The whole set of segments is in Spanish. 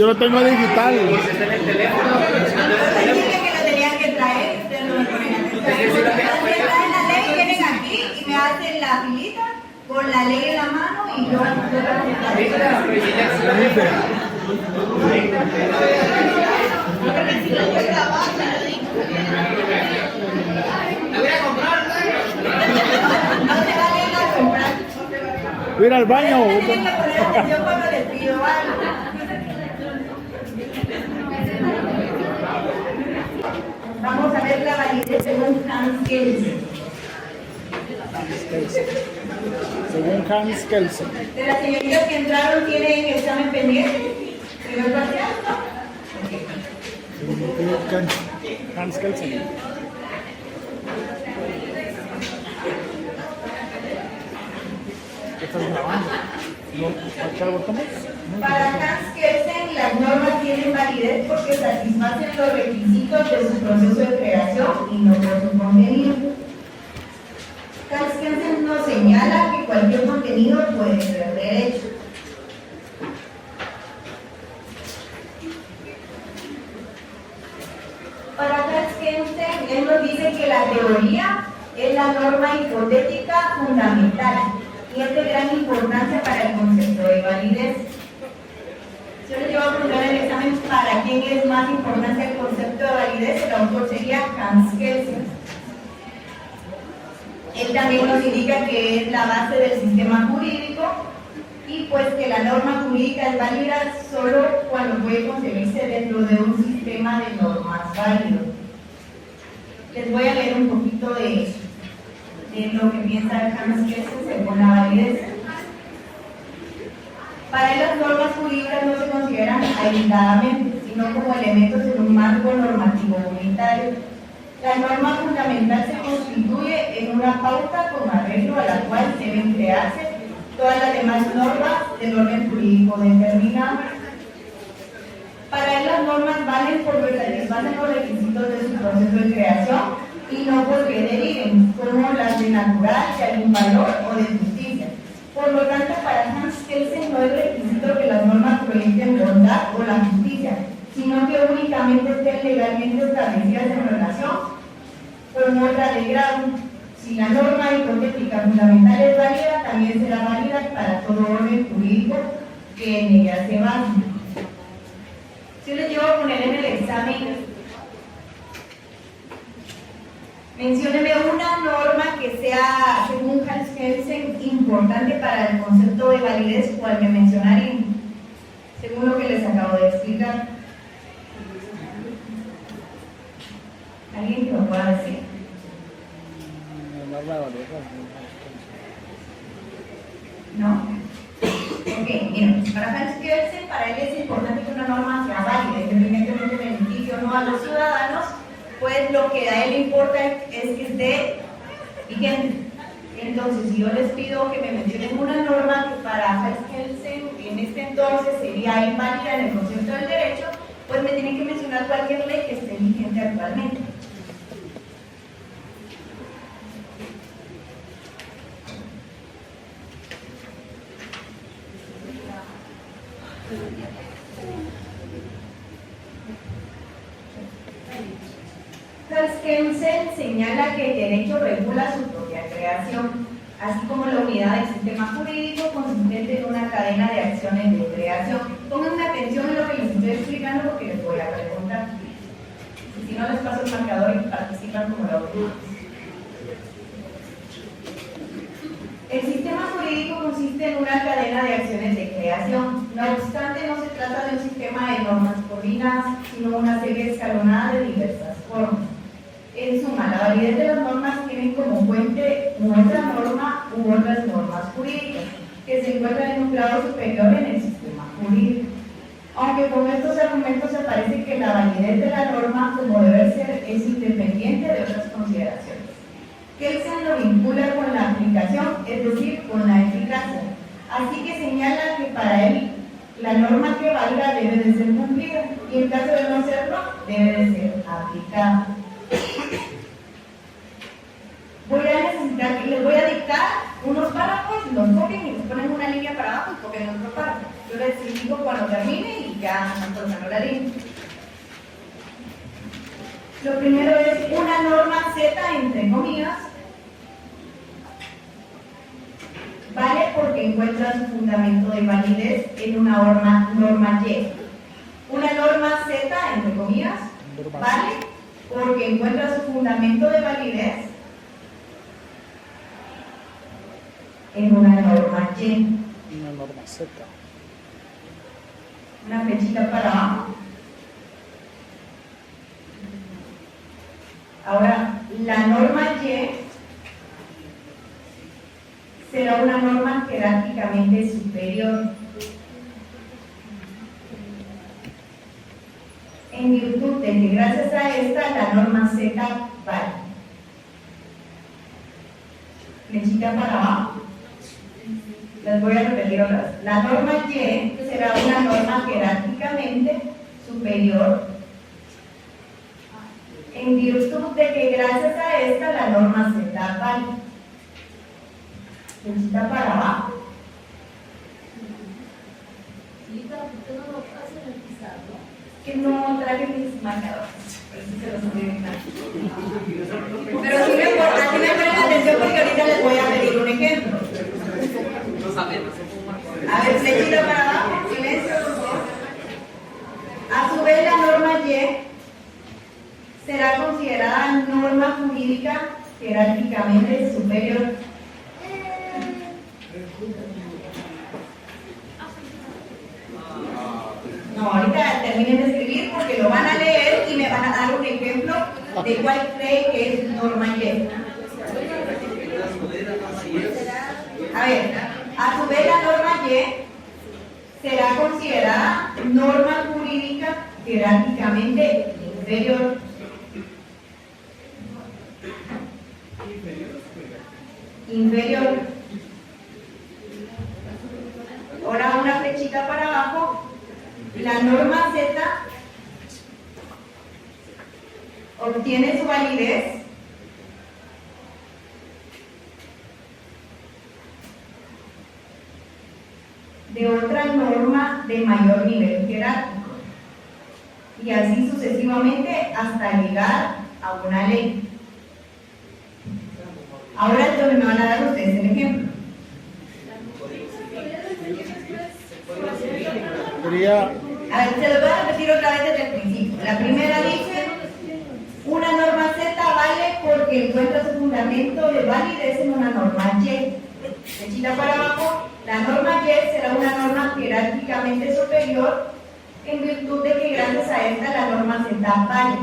Yo lo tengo digital. Pues está en el teléfono. Dije que lo tenían que traer, ustedes no me ponen atención. Ustedes traen la ley, vienen aquí y me hacen la filita con la ley en la mano y yo Voy a ir al baño. tienen que poner atención cuando les pido algo. Vamos a ver la validez según Hans Kelsen. Según Hans Kelsen. De las señoritas que entraron, ¿tienen examen pendiente? ¿Primer parcial? Hans Kelsen. ¿Qué estás grabando? ¿No? ¿Marcar botones? Para Hans Kelsen, las normas tienen validez porque satisfacen los requisitos de su proceso de creación y no por su contenido. Hans Kelsen nos señala que cualquier contenido puede ser derecho. Para Hans Kelsen, él nos dice que la teoría es la norma hipotética fundamental y es de gran importancia para el concepto de validez. Yo les llevo a preguntar en el examen para quién es más importante el concepto de validez. El autor sería Hans Kelsen. Él también nos indica que es la base del sistema jurídico y pues que la norma jurídica es válida solo cuando puede concebirse dentro de un sistema de normas válido. Les voy a leer un poquito de lo que piensa Hans Kelsen según la validez. Para él las normas jurídicas no se consideran aisladamente, sino como elementos en un marco normativo unitario. La norma fundamental se constituye en una pauta con arreglo a la cual deben crearse todas las demás normas del orden jurídico determinado. Para él las normas valen porque satisfacen los requisitos de su proceso de creación y no porque deriven, como las de natural, de algún valor o de justicia. Por lo tanto, para Hans Kelsen no es requisito que las normas proyecten bondad o la justicia, sino que únicamente estén legalmente establecidas en relación con otra de grado. Si la norma hipotética fundamental es válida, también será válida para todo orden jurídico que en ella se basa. Yo les llevo a poner en el examen, mencióneme una norma que sea, según Hans Kelsen, importante para el concepto de validez, cual me mencionarían, según lo que les acabo de explicar. ¿Alguien que lo pueda decir? ¿No? Ok, miren, para Hans Kelsen, para él es importante que una norma sea válida, independientemente del beneficio o no a los ciudadanos, pues lo que a él le importa es que esté vigente. Entonces, si yo les pido que me mencionen una norma que para Hans Kelsen en este entonces sería inválida en el concepto del derecho, pues me tienen que mencionar cualquier ley que esté vigente actualmente. Hans Kelsen señala que el derecho regula su propia creación, así como la unidad del sistema jurídico consistente en una cadena de acciones de creación. Pongan atención en lo que les estoy explicando porque les voy a preguntar. Y si no, les paso el marcador y participan como la autoridad. El sistema jurídico consiste en una cadena de acciones de creación. No obstante, no se trata de un sistema de normas coordinadas, sino una serie escalonada de diversas formas. En suma, la validez de las normas tienen como fuente otra norma u otras normas jurídicas que se encuentran en un grado superior en el sistema jurídico. Aunque con estos argumentos se parece que la validez de la norma, como debe ser, es independiente de otras consideraciones. Kelsen lo vincula con la aplicación, es decir, con la eficacia. Así que señala que para él la norma que valga debe de ser cumplida y en caso de no serlo, debe de ser aplicada. Les voy a dictar unos párrafos, los copian y les ponen una línea para abajo y copian otro párrafo. Yo les indico cuando termine y ya no otra línea. Lo primero es una norma Z, entre comillas, vale porque encuentra su fundamento de validez en una norma Y. Una norma Z, entre comillas, vale porque encuentra su fundamento de validez en una norma Y. Una norma Z. Una flechita para abajo. Ahora, la norma Y será una norma jerárquicamente superior. En virtud de que gracias a esta la norma Z vale. Flechita para abajo. Les voy a repetir otra vez. La norma Y será una norma jerárquicamente superior en virtud de que gracias a esta la norma Z vale. Flechita para abajo. Que no traje mis marcadores. Pero sí me importa, sí me ponen atención porque ahorita les voy a pedir un ejemplo. A ver, flechita para abajo, silencio, por favor. A su vez, la norma Y será considerada norma jurídica jerárquicamente superior. No, ahorita terminen de escribir porque lo van a leer y me van a dar un ejemplo de cuál cree que es norma Y. A ver, a su vez la norma Y será considerada norma jurídica jerárquicamente inferior. Inferior. Ahora una flechita para abajo. La norma Z obtiene su validez de otra norma de mayor nivel jerárquico y así sucesivamente hasta llegar a una ley. Ahora es donde me van a dar ustedes el ejemplo. A ver, se lo voy a repetir otra vez desde el principio. La primera dice, una norma Z vale porque encuentra su fundamento de validez en una norma Y. Flechita para abajo, la norma Y será una norma jerárquicamente superior en virtud de que gracias a esta la norma Z vale.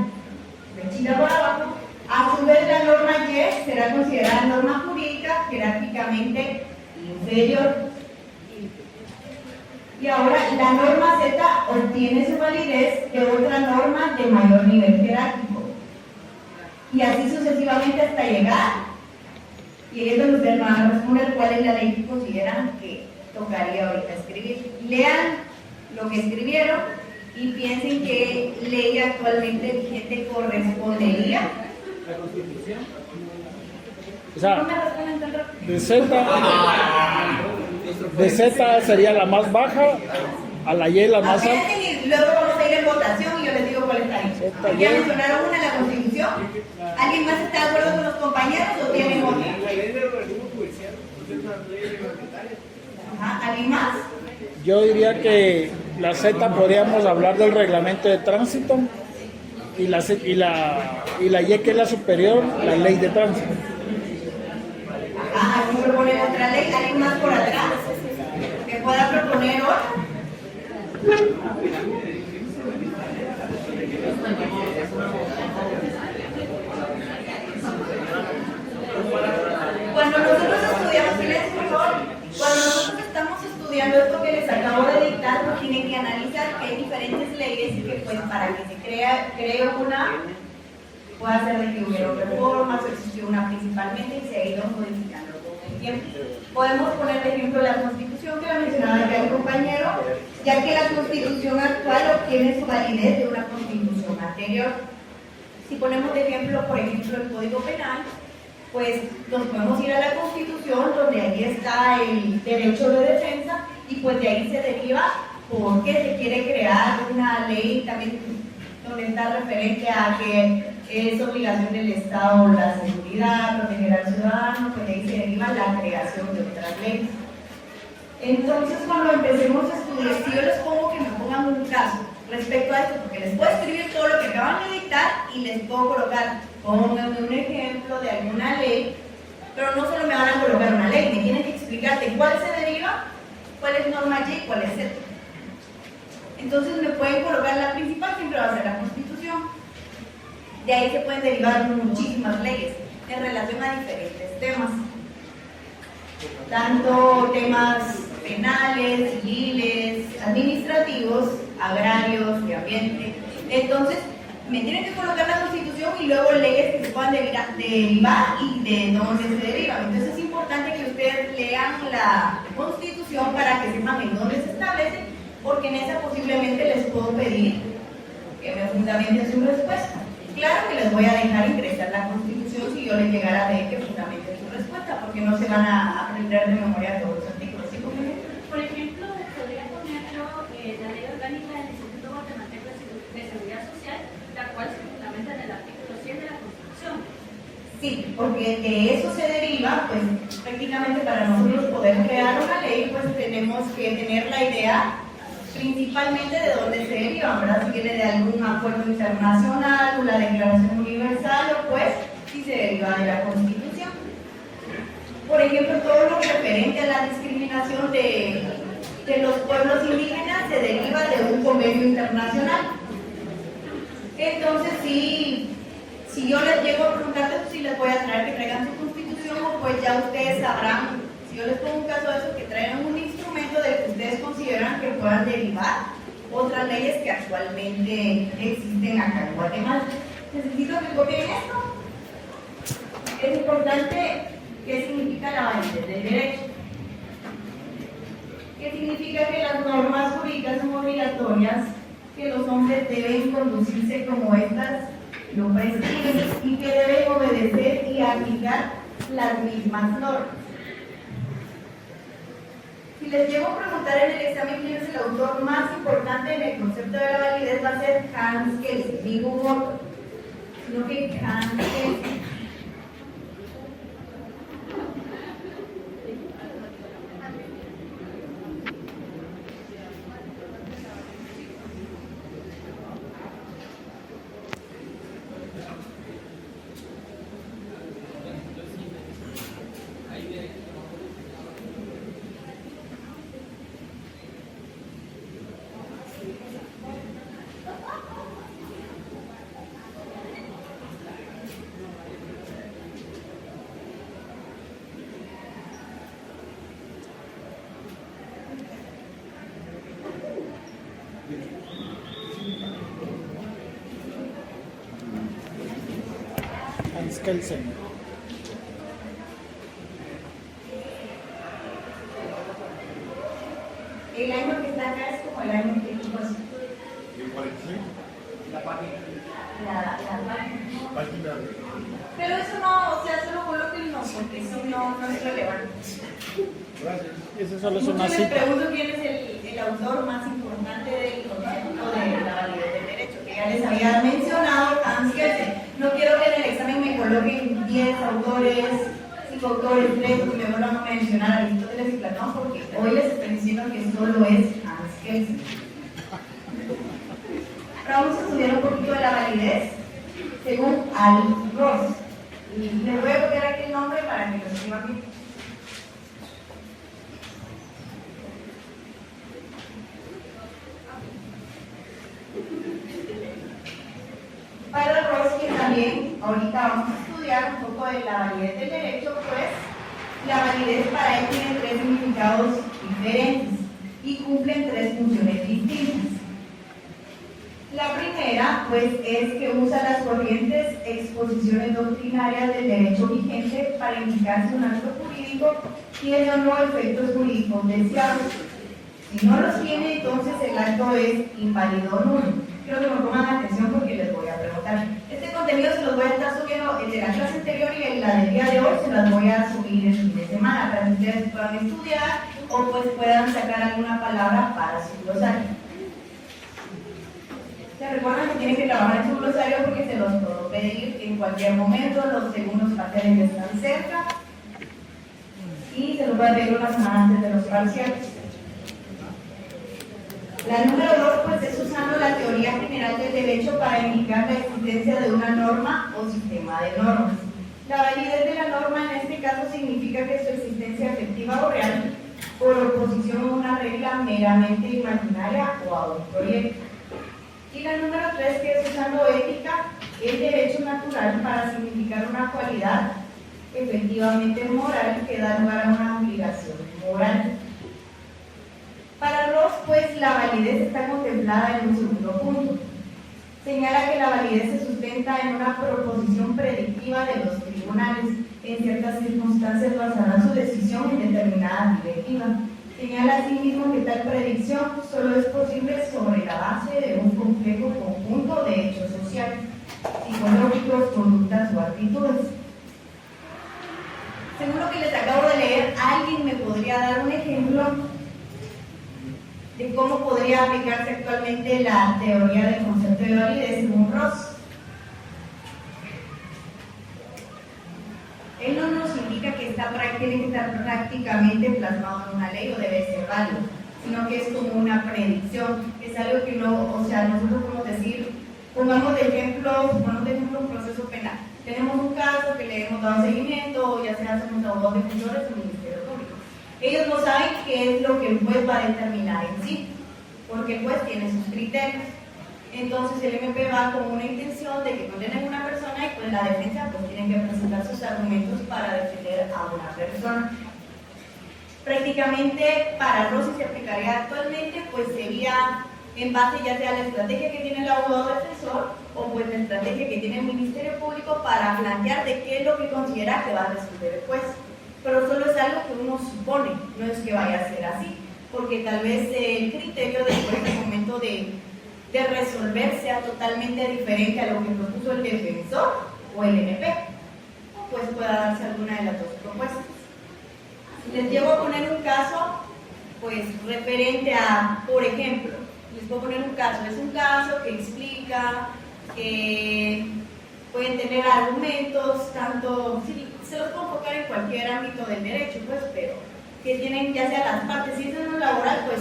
Flechita para abajo, a su vez la norma Y será considerada norma jurídica jerárquicamente inferior. Y ahora la norma Z obtiene su validez de otra norma de mayor nivel jerárquico. Y así sucesivamente hasta llegar. Y ahí es donde ustedes van a responder cuál es la ley que consideran que tocaría ahorita escribir. Lean lo que escribieron y piensen qué ley actualmente vigente correspondería. La Constitución. O sea, No me responden tan rápido. de Z sería la más baja, a la Y la más alta. Piensen y luego vamos a ir en votación y yo les digo cuál está ahí. Ya mencionaron una, la Constitución. ¿Alguien más está de acuerdo con los compañeros o tienen otra? La ley del organismo judicial, es una ley reglamentaria. Ajá, ¿alguien más? Yo diría que la Z podríamos hablar del reglamento de tránsito y la Y que es la superior, la ley de tránsito. Ajá, aquí proponen otra ley. ¿Alguien más por atrás que pueda proponer otra? Cuando nosotros estudiamos, silencio por favor, cuando nosotros estamos estudiando esto que les acabo de dictar, nos tienen que analizar que hay diferentes leyes y que pues para que se cree una, puede ser de que hubieron reformas o existió una principalmente y se ha ido modificando con el tiempo. Podemos poner de ejemplo la Constitución que la mencionaba acá el compañero, ya que la Constitución actual obtiene su validez de una Constitución anterior. Si ponemos de ejemplo, por ejemplo, el Código Penal, pues nos podemos ir a la Constitución, donde ahí está el derecho de defensa, y pues de ahí se deriva por qué se quiere crear una ley también donde está referente a que es obligación del Estado la seguridad, proteger al ciudadano, pues de ahí se deriva la creación de otras leyes. Entonces, cuando empecemos a estudiar, si yo les pongo que me pongan un caso respecto a esto, porque les puedo escribir todo lo que acaban de dictar y les puedo colocar, pónganme un ejemplo de alguna ley, pero no solo me van a colocar una ley, me tienen que explicar de cuál se deriva, cuál es norma Y y cuál es Z. Entonces me pueden colocar la principal, siempre va a ser la Constitución. De ahí se pueden derivar muchísimas leyes en relación a diferentes temas, tanto temas penales, civiles, administrativos, agrarios, de ambiente. Entonces, me tienen que colocar la Constitución y luego leyes que se puedan derivar y de dónde se derivan. Entonces, es importante que ustedes lean la Constitución para que sepan en dónde se establece, porque en esa posiblemente les puedo pedir que me fundamenten su respuesta. Claro que les voy a dejar ingresar la Constitución si yo les llegara a pedir que fundamenten su respuesta, porque no se van a aprender de memoria todos los artículos. ¿Sí? Por ejemplo, podría ponerlo la Ley Orgánica del Instituto Guatemalteco de Seguridad Social, la cual se fundamenta en el artículo 100 de la Constitución. Sí, porque de eso se deriva, pues prácticamente para nosotros poder crear una ley, pues tenemos que tener la idea principalmente de dónde se deriva, ¿verdad? Si viene de algún acuerdo internacional o la Declaración Universal o pues si se deriva de la Constitución. Por ejemplo, todo lo referente a la discriminación de los pueblos indígenas se deriva de un convenio internacional. Entonces, si yo les llego a preguntar, si les voy a traer que traigan su Constitución, o pues ya ustedes sabrán, si yo les pongo un caso de eso, que traigan un instrumento del que ustedes consideran que puedan derivar otras leyes que actualmente existen acá en Guatemala. Necesito que copien esto. Es importante. ¿Qué significa la validez del derecho? ¿Qué significa que las normas jurídicas son obligatorias, que los hombres deben conducirse como estas lo prescriben y que deben obedecer y aplicar las mismas normas? Si les llego a preguntar en el examen quién es el autor más importante en el concepto de la validez, va a ser Hans Kelsen, ningún otro, sino que Hans Kelsen. Hans Kelsen. El año que está acá es como el año que dijimos. La página. La página. Pero eso no, o sea, solo colóquenlo porque eso no es relevante. Gracias. Eso solo es Muchos una les cita. pregunto quién es el autor más importante del concepto de la validez del derecho, que ya les había mencionado, Hans Kelsen. No quiero que en el examen me coloquen 10 autores, 5 autores, 3, porque me vuelvan a mencionar a Aristóteles y Platón, porque hoy les estoy diciendo que solo es Hans Kelsen. Ahora vamos a estudiar un poquito de la validez según Al Ross. Y les voy a copiar aquí el nombre para que lo escriban bien. Para Ross, que también ahorita vamos a estudiar un poco de la validez del derecho, pues la validez para él tiene 3 significados diferentes y cumplen 3 funciones distintas. La primera, pues, es que usa las corrientes exposiciones doctrinarias del derecho vigente para indicar si un acto jurídico tiene o no efectos jurídicos deseables. Si no los tiene, entonces el acto es inválido o nulo. Quiero que me pongan atención porque les voy a preguntar. Este contenido se los voy a estar subiendo el de la clase anterior y el del día de hoy se las voy a subir el fin de semana para que ustedes puedan estudiar o pues puedan sacar alguna palabra para su glosario. Se recuerdan que tienen que trabajar en su glosario porque se los puedo pedir en cualquier momento, los segundos parciales están cerca y se los voy a pedir una semana antes de los parciales. La número 2 pues es usando la teoría general del derecho para indicar la existencia de una norma o sistema de normas. La validez de la norma en este caso significa que su existencia efectiva o real por oposición a una regla meramente imaginaria o a un proyecto. Y la número 3 que es usando ética, el derecho natural para significar una cualidad efectivamente moral que da lugar a una obligación moral. Para Ross, pues, la validez está contemplada en un segundo punto. Señala que la validez se sustenta en una proposición predictiva de los tribunales. En ciertas circunstancias basará su decisión en determinada directiva. Señala asimismo que tal predicción solo es posible sobre la base de un complejo conjunto de hechos sociales, psicológicos, conductas o actitudes. Según lo que les acabo de leer, ¿alguien me podría dar un ejemplo de cómo podría aplicarse actualmente la teoría del concepto de validez según Ross? Él no nos indica que tiene que estar prácticamente plasmado en una ley o debe ser válido, sino que es como una predicción, es algo que no, o sea, nosotros podemos decir, pongamos de ejemplo un proceso penal. Tenemos un caso que le hemos dado seguimiento, ya sea somos abogados defensores o Ministerio Público. Ellos no saben qué es lo que el juez va a determinar en sí, porque el juez tiene sus criterios. Entonces el MP va con una intención de que condenen a una persona y pues la defensa pues tiene que presentar sus argumentos para defender a una persona. Prácticamente para Rossi se aplicaría actualmente, pues sería en base ya sea a la estrategia que tiene el abogado defensor o pues la estrategia que tiene el Ministerio Público para plantear de qué es lo que considera que va a resolver el juez. Pero solo es algo que uno supone, no es que vaya a ser así, porque tal vez el criterio después del momento de resolver sea totalmente diferente a lo que propuso el defensor o el MP, o pues pueda darse alguna de las dos propuestas. Les llevo a poner un caso, pues referente a, por ejemplo, les puedo poner un caso, es un caso que explica que pueden tener argumentos, tanto, sí, se los puedo enfocar en cualquier ámbito del derecho, pues, pero que tienen ya sea las partes, si es en lo laboral, pues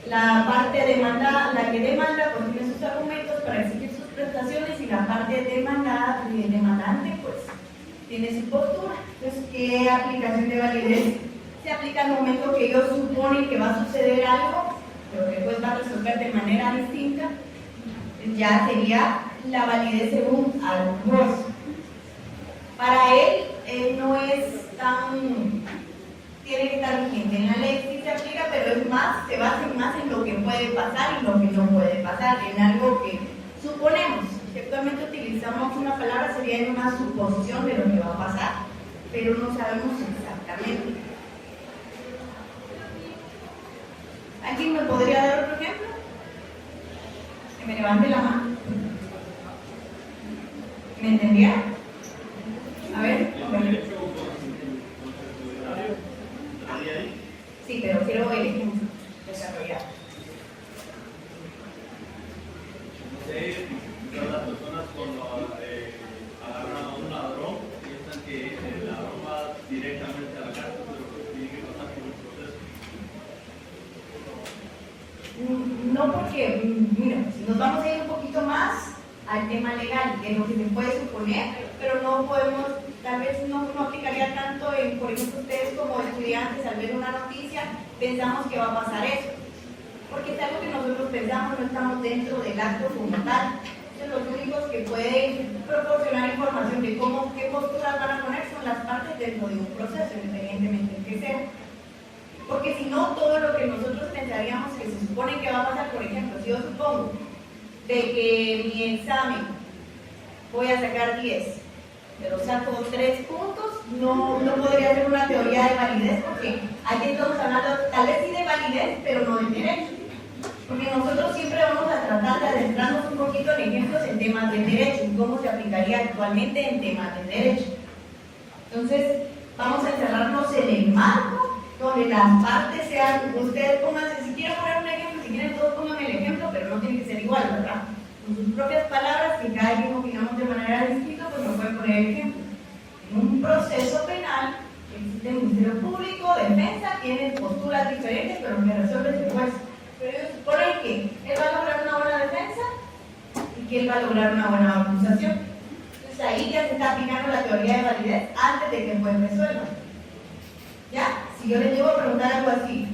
la parte demanda, la que demanda, pues tiene sus argumentos para exigir sus prestaciones y la parte demandada, el demandante, pues tiene su postura. Entonces, ¿qué aplicación de validez se aplica al momento que ellos suponen que va a suceder algo, pero que pues va a resolver de manera distinta? Ya sería la validez según Ross. Para él no es tan, tiene que estar vigente en la ley, sí se aplica, pero es más, se basa más en lo que puede pasar y lo que no puede pasar, en algo que suponemos. Si actualmente utilizamos una palabra sería en una suposición de lo que va a pasar, pero no sabemos exactamente. ¿Alguien me podría dar otro ejemplo? Que me levante la mano. ¿Me entendía? A ver. Sí, pero quiero el ejemplo desarrollado. No sé, las personas cuando agarran a un ladrón piensan que el ladrón va directamente a la cárcel, pero tiene que pasar por un proceso. No, porque, mira, si nos vamos a ir un poquito más al tema legal, de lo que se puede suponer, pero no podemos, tal vez no aplicaría tanto en, por ejemplo, ustedes como estudiantes al ver una noticia, pensamos que va a pasar eso, porque es algo que nosotros pensamos, no estamos dentro del acto como tal. Entonces, los únicos que pueden proporcionar información de cómo, qué posturas van a poner son las partes dentro de un proceso, independientemente de que sea. Porque si no, todo lo que nosotros pensaríamos que se supone que va a pasar, por ejemplo, si yo supongo de que mi examen voy a sacar 10, pero saco 3 puntos, no podría ser una teoría de validez, porque aquí estamos hablando tal vez sí de validez, pero no de derecho. Porque nosotros siempre vamos a tratar de adentrarnos un poquito en ejemplos en temas de derecho y cómo se aplicaría actualmente en temas de derecho. Entonces, vamos a encerrarnos en el marco donde las partes sean, ustedes pónganse, si quieren poner un ejemplo, si quieren todos pónganme el ejemplo, pero no tiene que ser igual, ¿verdad? Con sus propias palabras, que cada quien opinamos de manera distinta, pues no pueden poner el ejemplo. En un proceso penal, existe el Ministerio Público, defensa, tienen posturas diferentes, pero que resuelve el juez. Pero ellos suponen que él va a lograr una buena defensa y que él va a lograr una buena acusación. Entonces ahí ya se está aplicando la teoría de validez antes de que el juez resuelva. ¿Ya? Si yo les llego a preguntar algo así,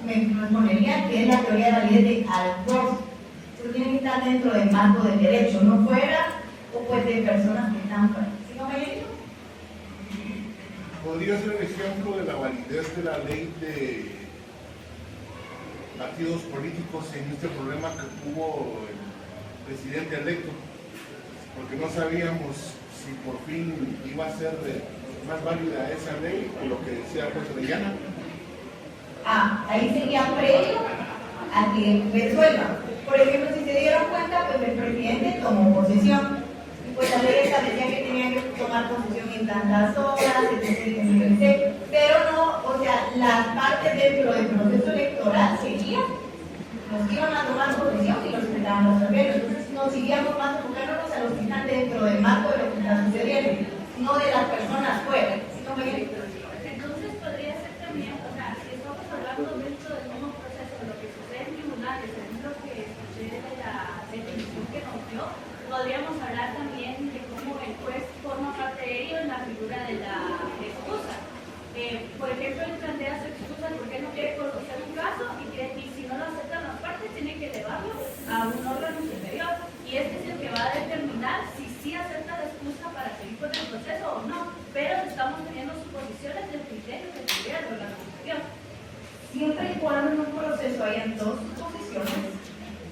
me responderían que es la teoría de validez de Alford. Pero tiene que estar dentro del marco del derecho, no fuera o pues de personas que están fuera. ¿Sí, compañerito? ¿Podría ser un ejemplo de la validez de la ley de partidos políticos en este problema que tuvo el presidente electo? Porque no sabíamos si por fin iba a ser más válida esa ley o lo que decía José Orellana. Ahí sería previo a que resuelva. Por ejemplo, si se dieron cuenta, pues el presidente tomó posesión. Y pues la ley establecía que tenía que tomar posesión en tantas horas, etc. Pero no, o sea, las partes dentro del proceso electoral serían los que iban a tomar posesión y los que estaban resolviendo. Entonces nos iríamos más enfocándonos a los que están dentro del marco de lo que está sucediendo, no de las personas fuera. ¿Sí, compañero? Entonces podría ser también, o sea, si estamos hablando dentro del mismo proceso de lo que sucede en tribunales, según lo que escuché de la definición que nos dio, podríamos hablar también de cómo el juez forma parte de ello en la figura de la excusa. Por ejemplo, él plantea su excusa porque no quiere conocer un caso y si no lo aceptan las partes, tiene que elevarlo a un órgano superior. Y este es el que va a determinar si sí acepta la excusa para seguir con el proceso o no. Pero estamos teniendo suposiciones del criterio que tuviera el órgano superior. Siempre y cuando en un proceso hayan dos suposiciones,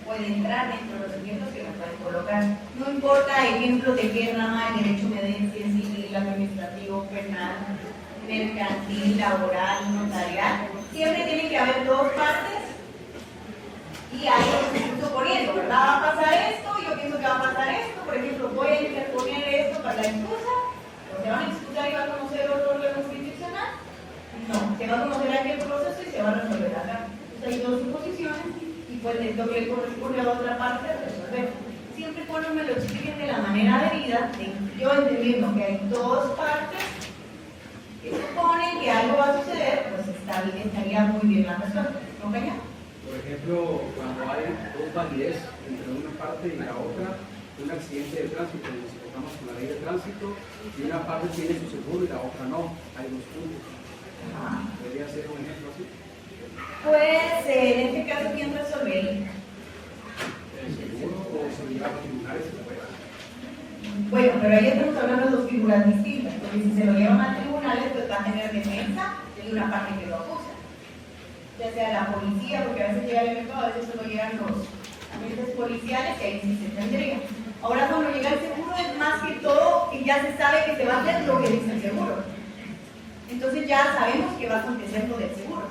puede entrar dentro de los ejemplos que nos pueden colocar. No importa ejemplos de qué rama del derecho me den, si es civil, administrativo, penal, mercantil, laboral, notarial. Siempre tiene que haber dos partes y ahí lo que estoy suponiendo, ¿verdad? Va a pasar esto, yo pienso que va a pasar esto, por ejemplo, voy a interponer esto para la excusa, o se van a excusar y va a conocer otro órgano jurisdiccional. No, se va a conocer aquí el proceso y se va a resolver acá. Entonces hay dos suposiciones y pues lo que le corresponde a otra parte resolver. Siempre y cuando me lo expliquen de la manera debida, yo entendiendo que hay dos partes que suponen que algo va a suceder, pues estaría muy bien la respuesta. ¿Compañero? Por ejemplo, cuando hay dos validez entre una parte y la otra, un accidente de tránsito, nos enfocamos con la ley de tránsito, y una parte tiene su seguro y la otra no, hay dos puntos. ¿Podría ser un ejemplo así? Pues en este caso, ¿quién resolvería? ¿El seguro o se lleva a tribunales? Bueno, pero ahí estamos hablando de dos figuras distintas, porque si se lo llevan a tribunales, pues va a tener defensa y una parte que lo acusa. Ya sea la policía, porque a veces llega el evento, a veces solo llegan los agentes policiales, y ahí sí se tendría. Ahora cuando llega el seguro es más que todo que ya se sabe que se va a hacer lo que dice el seguro. Entonces ya sabemos que va a acontecer lo del seguro.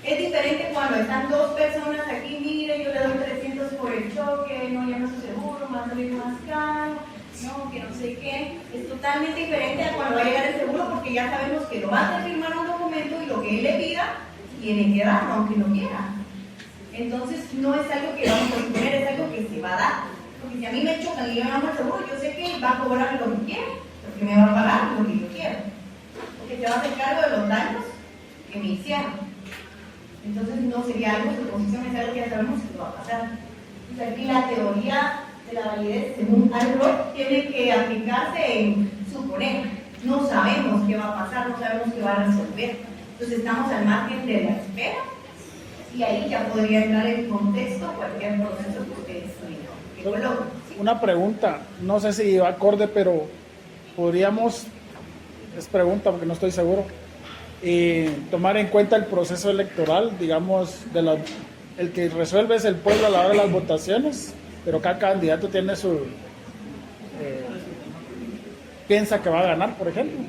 Es diferente cuando están dos personas aquí, mire, yo le doy 300 por el choque, no llama su seguro, va a salir más caro, no, que no sé qué. Es totalmente diferente a cuando va a llegar el seguro porque ya sabemos que lo va a hacer firmar un documento y lo que él le pida tiene que dar, aunque no quiera. Entonces no es algo que vamos a suponer, es algo que se va a dar. Porque si a mí me chocan y yo llamo al seguro, yo sé que él va a cobrar lo que quiere, porque me va a pagar lo que yo quiero. Porque se va a hacer cargo de los daños que me hicieron. Entonces no sería algo, su posición es algo que ya sabemos que va a pasar. Entonces aquí la teoría de la validez, según Alford, tiene que aplicarse en suponer. No sabemos qué va a pasar, no sabemos qué va a resolver. Entonces estamos al margen de la espera y ahí ya podría entrar en contexto cualquier proceso que ustedes tuvieron. Una pregunta, no sé si va acorde, pero podríamos, es pregunta porque no estoy seguro, tomar en cuenta el proceso electoral, digamos, el que resuelve es el pueblo a la hora de las votaciones, pero cada candidato tiene su piensa que va a ganar, por ejemplo,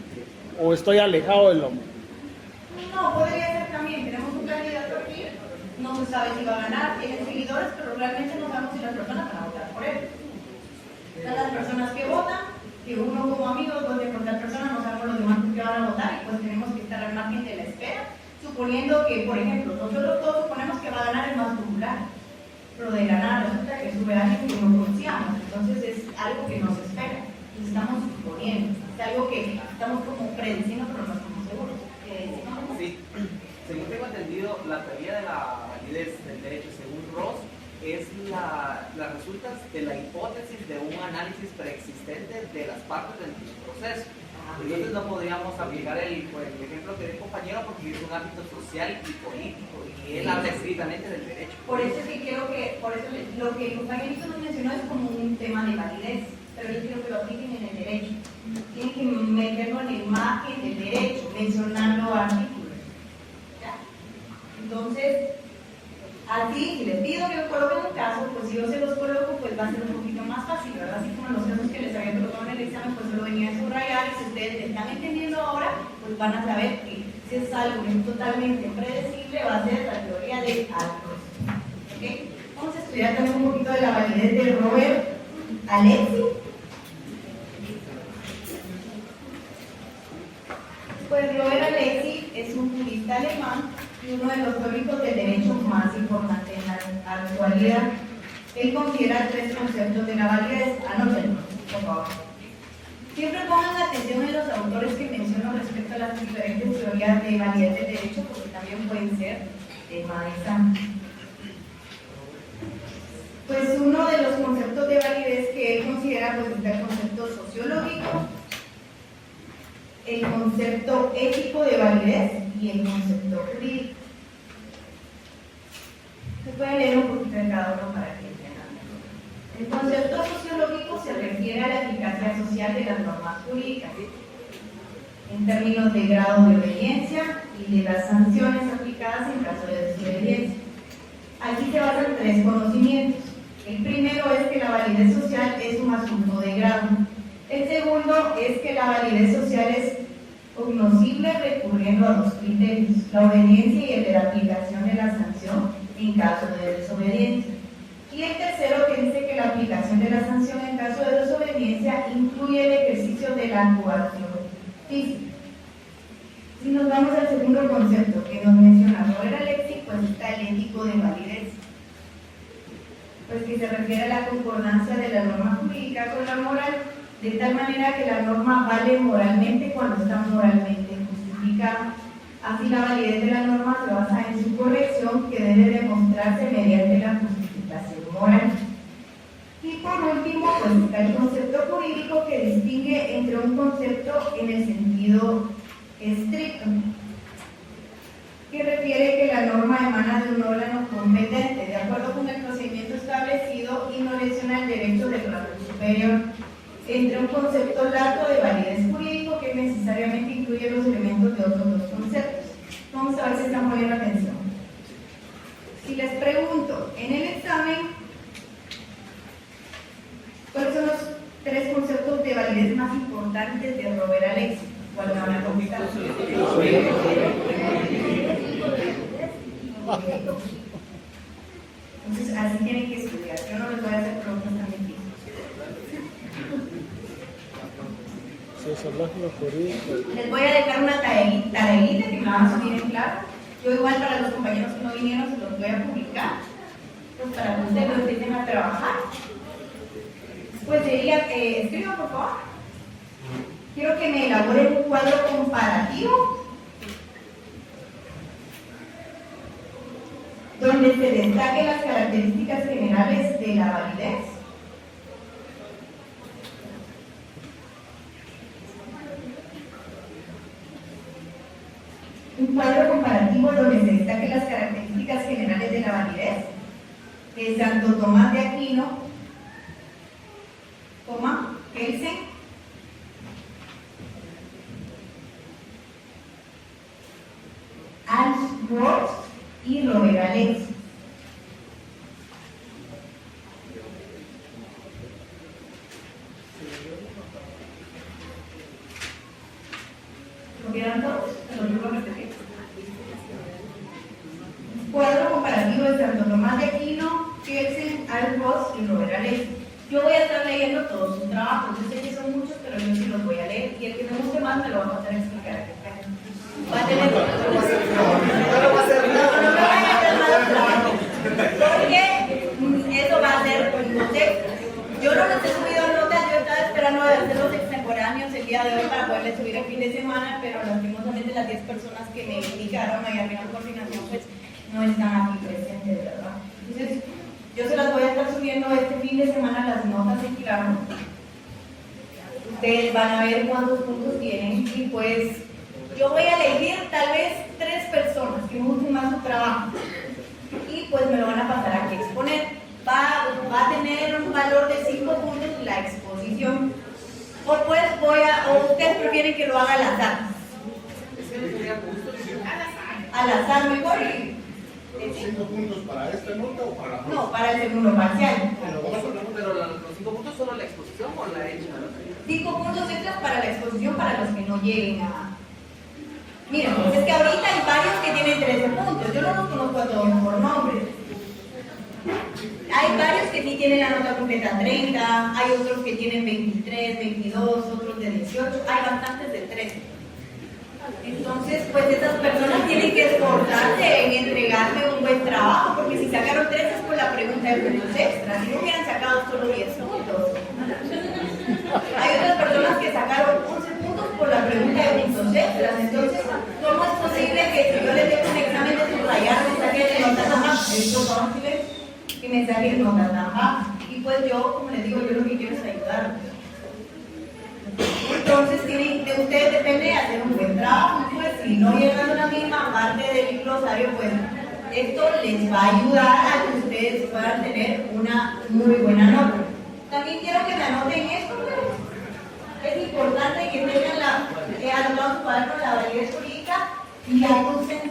o estoy alejado de lo. No, podría ser también, tenemos un candidato aquí, no se sabe si va a ganar, tiene seguidores, pero realmente no sabemos si las personas van a votar por él. Están las personas que votan, que uno como amigo, donde por tal persona no sabemos los demás que van a votar, y pues tenemos que estar al margen de la espera Suponiendo que, por ejemplo, nosotros todos suponemos que va a ganar el más popular, pero de la nada resulta que sube alguien que no conocíamos, entonces es algo que nos espera, estamos suponiendo, es algo que estamos como prediciendo, pero no estamos seguros. Sí, según tengo entendido, la teoría de la validez del derecho, según Ross, es las resultas de la hipótesis de un análisis preexistente de las partes del proceso. Entonces no podríamos aplicar el ejemplo que dio el compañero porque es un ámbito social y político y él habla estrictamente del derecho. Por eso es que quiero que, por eso lo que el compañerito nos mencionó es como un tema de validez, pero yo quiero que lo apliquen en el derecho. Tienen que meterlo en la imagen del derecho, mencionando artículos. ¿Ya? Entonces, así, si les pido que me coloquen un caso, pues si yo se los coloco, pues va a ser un poquito más fácil, ¿verdad? Así como los casos que les había colocado en el examen, pues lo venía a subrayar y si ustedes están entendiendo ahora, pues van a saber que si es algo que es totalmente predecible, va a ser la teoría de actos. ¿Ok? Vamos a estudiar también un poquito de la validez de Robert Alexi. Pues Robert Alexi es un jurista alemán y uno de los teóricos del derecho más importantes en la actualidad. Él considera 3 conceptos de la validez. Anótenlo, por favor. Siempre pongan atención en los autores que menciono respecto a las diferentes teorías de validez del derecho, porque también pueden ser tema de examen. Pues uno de los conceptos de validez que él considera, pues está el concepto sociológico, el concepto ético de validez y el concepto jurídico. Se puede leer un poquito de cada uno para que entiendan mejor. El concepto sociológico se refiere a la eficacia social de las normas jurídicas, en términos de grado de obediencia y de las sanciones aplicadas en caso de desobediencia. Aquí se basan 3 conocimientos. El primero es que la validez social es un asunto de grado. El segundo es que la validez social es cognoscible recurriendo a 2 criterios, la obediencia y el de la aplicación de la sanción en caso de desobediencia. Y el tercero que dice que la aplicación de la sanción en caso de desobediencia incluye el ejercicio de la coacción física. Si nos vamos al segundo concepto que nos menciona Robert Alexi, pues está el ético de validez, pues que se refiere a la concordancia de la norma jurídica con la moral, de tal manera que la norma vale moralmente cuando está moralmente justificada. Así la validez de la norma se basa en su corrección, que debe demostrarse mediante la justificación moral. Y por último, pues está el concepto jurídico, que distingue entre un concepto en el sentido estricto, que refiere que la norma emana de un órgano competente, de acuerdo con el procedimiento establecido y no lesiona el derecho del rango superior, entre un concepto lato de validez jurídico que necesariamente incluye los elementos de otros 2 conceptos. Vamos a ver si están poniendo atención. Si les pregunto en el examen, ¿cuáles son los 3 conceptos de validez más importantes de Robert Alexi? ¿Cuál me van a contestar? Entonces, así tienen que estudiar. Yo no les voy a hacer preguntas tan difíciles. Sociológico, jurídico. Les voy a dejar una tareita que me van a subir en claro. Yo igual para los compañeros que no vinieron se los voy a publicar, pues para que ustedes lo empiecen a trabajar. Pues diría que escriban, por favor. Quiero que me elaboren un cuadro comparativo donde se destaquen las características generales de la validez, un cuadro comparativo donde se destaquen las características generales de la validez de Santo Tomás de Aquino, Kelsen, Ross y Robert Alexi. ¿Lo vieron todos? ¿Se lo vuelvo a repetir? Cuadro comparativo de Santo Tomás de Aquino, Kelsen, Ross y Robert Alexi. Yo voy a estar leyendo todos sus trabajos. Yo sé que son muchos, pero yo sí los voy a leer. Y el que me guste más me lo va a pasar a explicar. Va a tener porque eso va a ser, no sé, yo no les he subido notas, yo estaba esperando de hacer los extemporáneos el día de hoy para poderles subir el fin de semana, pero lastimosamente las 10 personas que me indicaron ahí arriba en coordinación pues no están aquí presentes, ¿verdad? Entonces, yo se las voy a estar subiendo este fin de semana las notas en claro. Ustedes van a ver cuántos puntos tienen y pues yo voy a elegir tal vez 3 personas que me gusten más su trabajo y pues me lo van a pasar aquí a exponer. Va a tener un valor de 5 puntos la exposición. O pues o ustedes prefieren que lo haga al azar. Al azar mejor. ¿Pero 5 puntos para esta nota o para la próxima? No, para el segundo parcial. Pero los 5 puntos solo la exposición o la hecha. 5 puntos extras para la exposición para los que no lleguen a... Miren, pues es que ahorita hay varios que tienen 13 puntos. Yo no los conozco a todos por nombre. Hay varios que sí tienen la nota completa 30, hay otros que tienen 23, 22, otros de 18, hay bastantes de 13. Entonces, pues esas personas tienen que esforzarse en entregarme un buen trabajo, porque si sacaron 13 es por la pregunta de puntos extras, si no hubieran sacado solo 10 puntos. Hay otras personas que sacaron 11 puntos por la pregunta de puntos extras. Entonces, ¿cómo es posible que si yo les dejo un examen de subrayar me saquen nota tan baja? ¿Es posible que me saquen nota tan baja? Y pues yo, como les digo, yo lo que quiero es ayudarlos. Entonces, de ustedes depende de hacer un buen trabajo. Pues si no llegan a la misma parte del glosario, pues esto les va a ayudar a que ustedes puedan tener una muy buena nota. También quiero que me anoten esto, pues. Es importante que tengan anotado su cuaderno la validez jurídica y la consenso.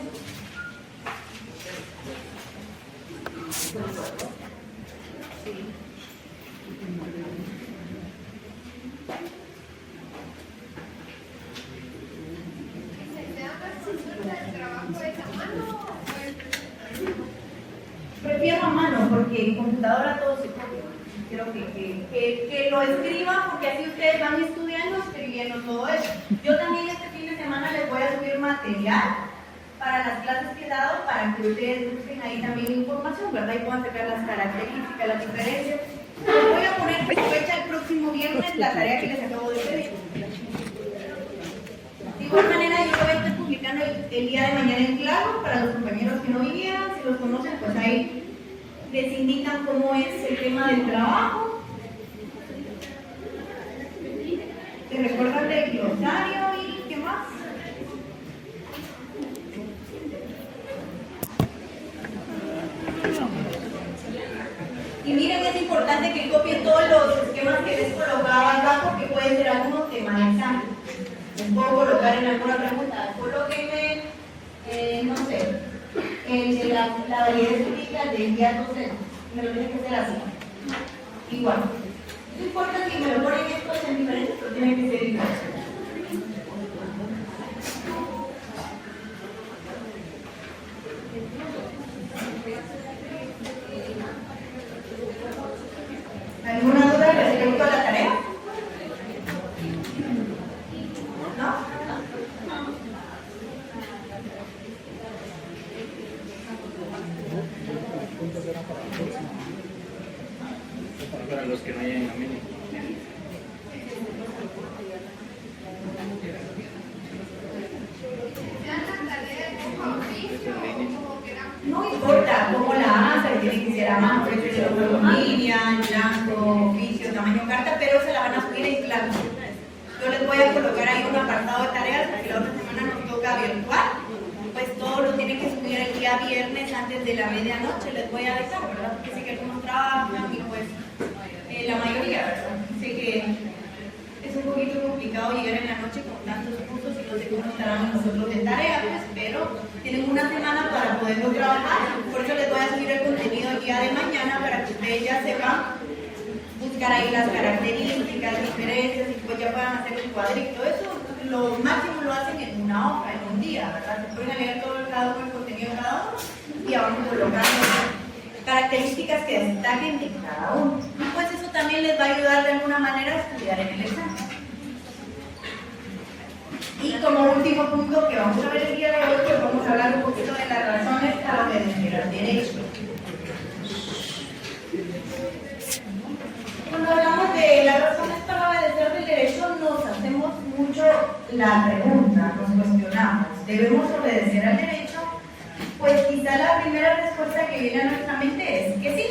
Prefiero a mano porque en computadora todo se copia. Quiero que lo escriban porque así ustedes van estudiando, escribiendo todo eso. Yo también este fin de semana les voy a subir material para las clases que he dado para que ustedes busquen ahí también información, ¿verdad? Y puedan sacar las características, las diferencias. Les voy a poner fecha el próximo viernes la tarea que les acabo de pedir. De igual manera, yo voy a estar publicando el día de mañana en claro para los compañeros que no vinieron. Si los conocen, pues ahí les indican cómo es el tema del trabajo. Se recuerdan del glosario y qué más. Y miren, es importante que copien todos los esquemas que les colocaba acá porque puede ser algunos temas de examen. Les puedo colocar en alguna pregunta. Colóquenme, no sé, la validez jurídica del día 12. Me lo tienen que hacer así. Igual. No importa si me lo ponen estos en diferentes, pero tienen que ser igual. ¿Alguna duda respecto a la tarea? ¿No? Para los que no hayan a mí. No importa cómo la hacen, tiene que ser a mano, puede ser en línea, en blanco, oficio, tamaño carta, pero se la van a subir en claro. Yo les voy a colocar ahí un apartado de tareas, porque la otra semana nos toca virtual, pues todo lo tienen que subir el día viernes antes de la medianoche, les voy a dejar, ¿verdad? Porque sé que algunos trabajan y pues la mayoría, ¿verdad? Sé que es un poquito complicado llegar en la noche con tantos cursos y no sé cómo estarán nosotros de tarea, pues, pero tienen una semana para poderlo trabajar. Por eso les voy a subir el contenido el día de mañana para que ustedes ya sepan buscar ahí las características, las diferencias y pues ya puedan hacer un cuadrito. Eso lo máximo lo hacen en una hoja, en un día, ¿verdad? Se pueden leer todo cada uno el contenido de cada uno y vamos colocando características que destaquen de cada uno. Y pues eso también les va a ayudar de alguna manera a estudiar en el examen. Y como último punto que vamos a ver el día de hoy, pues vamos a hablar un poquito de las razones para obedecer al derecho. mucho la pregunta, nos cuestionamos, ¿debemos obedecer al derecho? Pues quizá la primera respuesta que viene a nuestra mente es que sí.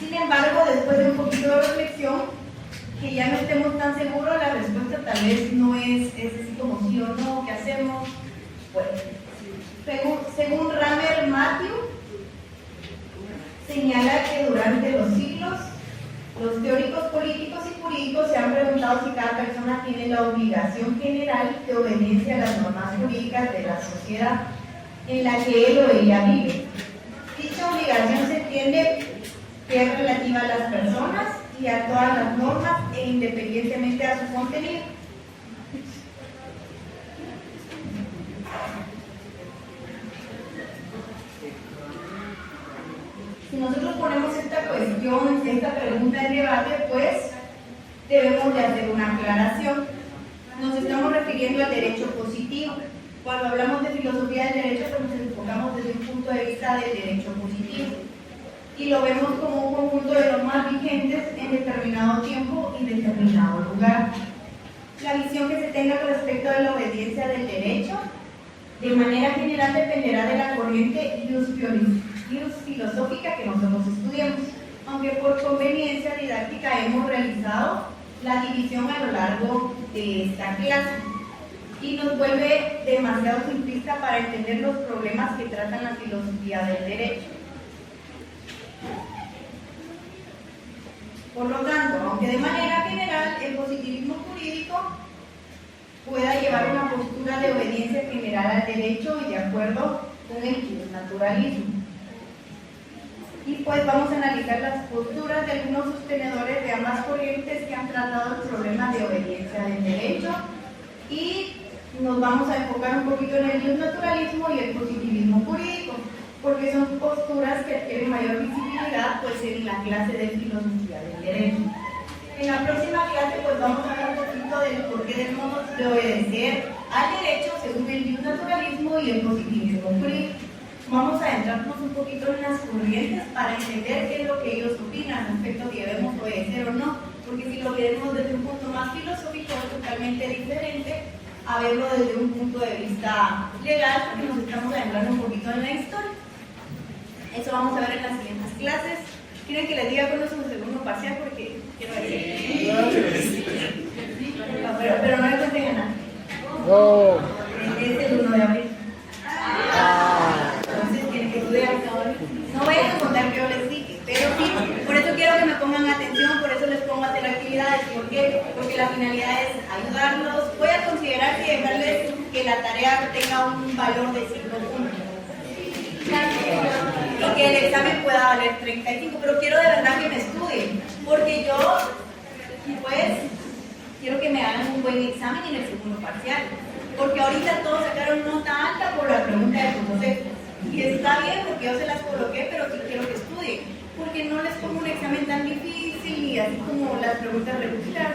Sin embargo, después de un poquito de reflexión, que ya no estemos tan seguros, la respuesta tal vez no es así como sí o no, ¿qué hacemos? Pues, según Ramer Matthew, señala que durante los siglos, los teóricos políticos y jurídicos se han preguntado si cada persona tiene la obligación general de obediencia a las normas jurídicas de la sociedad en la que él o ella vive. Dicha obligación se entiende que es relativa a las personas y a todas las normas e independientemente a su contenido. Si nosotros ponemos esta cuestión, esta pregunta en debate, pues debemos de hacer una aclaración. Nos estamos refiriendo al derecho positivo. Cuando hablamos de filosofía del derecho, pues nos enfocamos desde un punto de vista del derecho positivo. Y lo vemos como un conjunto de normas vigentes en determinado tiempo y determinado lugar. La visión que se tenga respecto de la obediencia del derecho, de manera general, dependerá de la corriente filosófica que nosotros estudiemos, aunque por conveniencia didáctica hemos realizado la división a lo largo de esta clase y nos vuelve demasiado simplista para entender los problemas que tratan la filosofía del derecho. Por lo tanto, aunque de manera general el positivismo jurídico pueda llevar una postura de obediencia general al derecho y de acuerdo con el naturalismo. Y pues vamos a analizar las posturas de algunos sostenedores de ambas corrientes que han tratado el problema de obediencia del derecho y nos vamos a enfocar un poquito en el naturalismo y el positivismo jurídico, porque son posturas que adquieren mayor visibilidad pues en la clase de filosofía del derecho. En la próxima clase pues vamos a ver un poquito del por qué debemos de obedecer al derecho según el naturalismo y el positivismo jurídico. Vamos a adentrarnos un poquito en las corrientes para entender qué es lo que ellos opinan respecto a si debemos obedecer o no, porque si lo vemos desde un punto más filosófico es totalmente diferente a verlo desde un punto de vista legal, porque nos estamos adentrando un poquito en la historia. Eso vamos a ver en las siguientes clases. ¿Quieren que les diga cuándo es su segundo parcial? Porque quiero decir. No, pero no le cuenten a nadie. No. Es el 1 de abril. Entonces tienen que estudiar. No vayan a contar que yo les dije, pero sí, por eso quiero que me pongan atención, por eso les pongo a hacer actividades. ¿Por qué? Porque la finalidad es ayudarlos. Voy a considerar que dejarles que la tarea tenga un valor de 5 puntos. Y que el examen pueda valer 35, pero quiero de verdad que me estudien, porque yo, pues, quiero que me hagan un buen examen en el segundo parcial, porque ahorita todos sacaron nota alta por la pregunta de concepto, y está bien porque yo se las coloqué, pero sí quiero que estudien, porque no les pongo un examen tan difícil y así como las preguntas rebuscadas,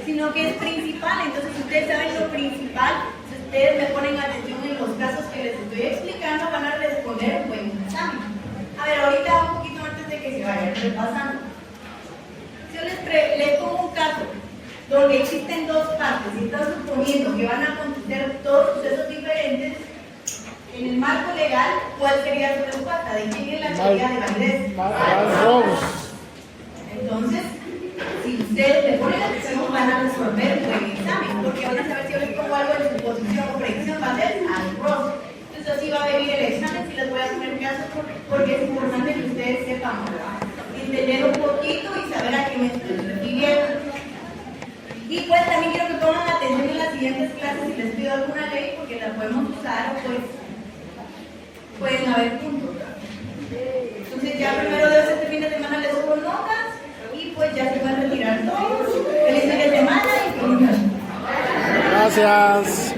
sino que es principal. Entonces si ustedes saben lo principal, si ustedes me ponen atención en los casos que les estoy explicando, van a responder un buen examen. A ver, ahorita un poquito antes de que se vayan repasando. Yo les pongo un caso donde existen dos partes y están suponiendo que van a acontecer dos sucesos diferentes. En el marco legal, ¿cuál sería su respuesta? ¿De quién es la teoría de validez? Entonces, si ustedes le ponen atención, van a resolver un buen examen, porque van a saber si yo les pongo algo en suposición o predicción, va a ser al Ross. Entonces así va a venir el examen, si les voy a poner caso, porque es importante que ustedes sepan entender un poquito y saber a qué me estoy refiriendo. Y pues también quiero que pongan atención en las siguientes clases si les pido alguna ley, porque la podemos usar o pues pueden haber puntos. Entonces ya primero de este fin de semana les subo notas y pues ya se van a retirar todos. Feliz fin de semana y feliz noche. Gracias.